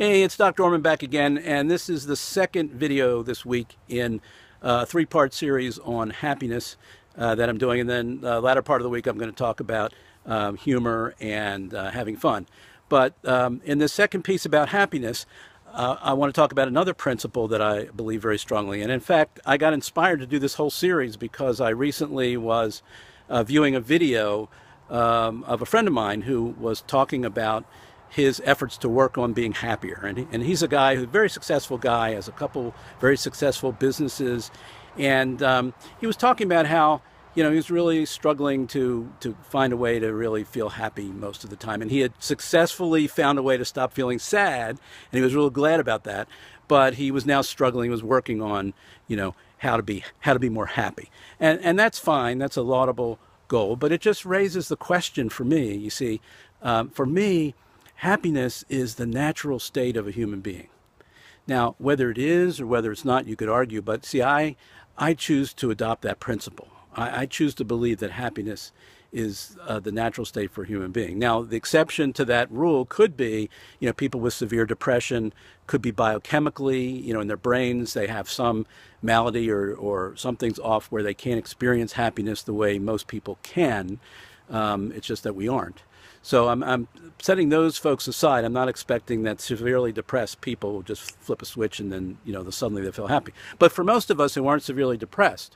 Hey, it's Dr. Orman back again, and this is the second video this week in a three-part series on happiness that I'm doing. And then the latter part of the week, I'm going to talk about humor and having fun. But in this second piece about happiness, I want to talk about another principle that I believe very strongly in. In fact, I got inspired to do this whole series because I recently was viewing a video of a friend of mine who was talking about his efforts to work on being happier. And he's a guy who's a very successful guy, has a couple very successful businesses. And he was talking about how, he was really struggling to find a way to really feel happy most of the time. And he had successfully found a way to stop feeling sad, and he was really glad about that. But he was now struggling, he was working on, how to be more happy. And that's fine, that's a laudable goal, but it just raises the question for me, you see, for me, happiness is the natural state of a human being. Now, whether it is or whether it's not, you could argue, but see, I choose to adopt that principle. I choose to believe that happiness is the natural state for a human being. Now, the exception to that rule could be, people with severe depression could be biochemically, in their brains, they have some malady or something's off where they can't experience happiness the way most people can. It's just that we aren't. So I'm setting those folks aside. I'm not expecting that severely depressed people will just flip a switch and then, suddenly they feel happy. But for most of us who aren't severely depressed,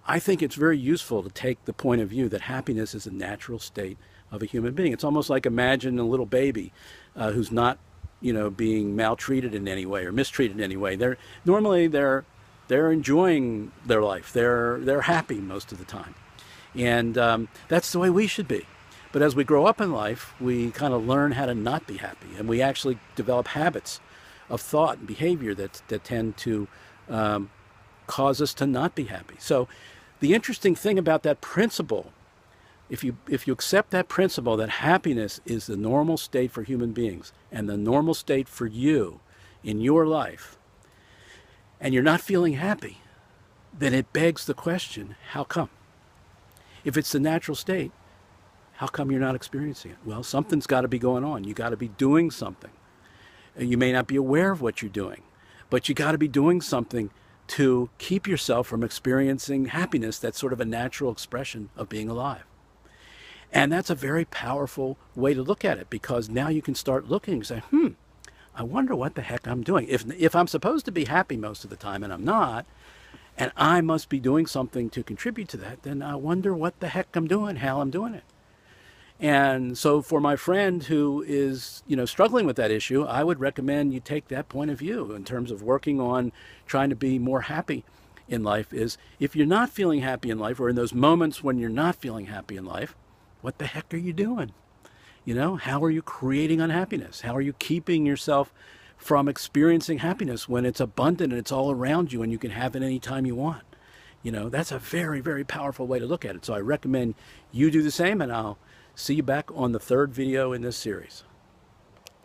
I think it's very useful to take the point of view that happiness is a natural state of a human being. It's almost like imagine a little baby who's not, being maltreated in any way or mistreated in any way. They're enjoying their life. They're happy most of the time. And that's the way we should be. But as we grow up in life, we kind of learn how to not be happy, and we actually develop habits of thought and behavior that tend to cause us to not be happy. So the interesting thing about that principle, if you accept that principle that happiness is the normal state for human beings and the normal state for you in your life, and you're not feeling happy, then it begs the question, how come? If it's the natural state, how come you're not experiencing it? Well, something's got to be going on. You got to be doing something. You may not be aware of what you're doing, but you got to be doing something to keep yourself from experiencing happiness. That's sort of a natural expression of being alive. And that's a very powerful way to look at it, because now you can start looking and say, I wonder what the heck I'm doing. If I'm supposed to be happy most of the time and I'm not, and I must be doing something to contribute to that, then I wonder what the heck I'm doing, how I'm doing it. And so for my friend who is, struggling with that issue, I would recommend you take that point of view in terms of working on trying to be more happy in life. Is if you're not feeling happy in life, or in those moments when you're not feeling happy in life, what the heck are you doing? How are you creating unhappiness? How are you keeping yourself from experiencing happiness when it's abundant and it's all around you and you can have it anytime you want? That's a very, very powerful way to look at it. So I recommend you do the same, and I'll see you back on the third video in this series.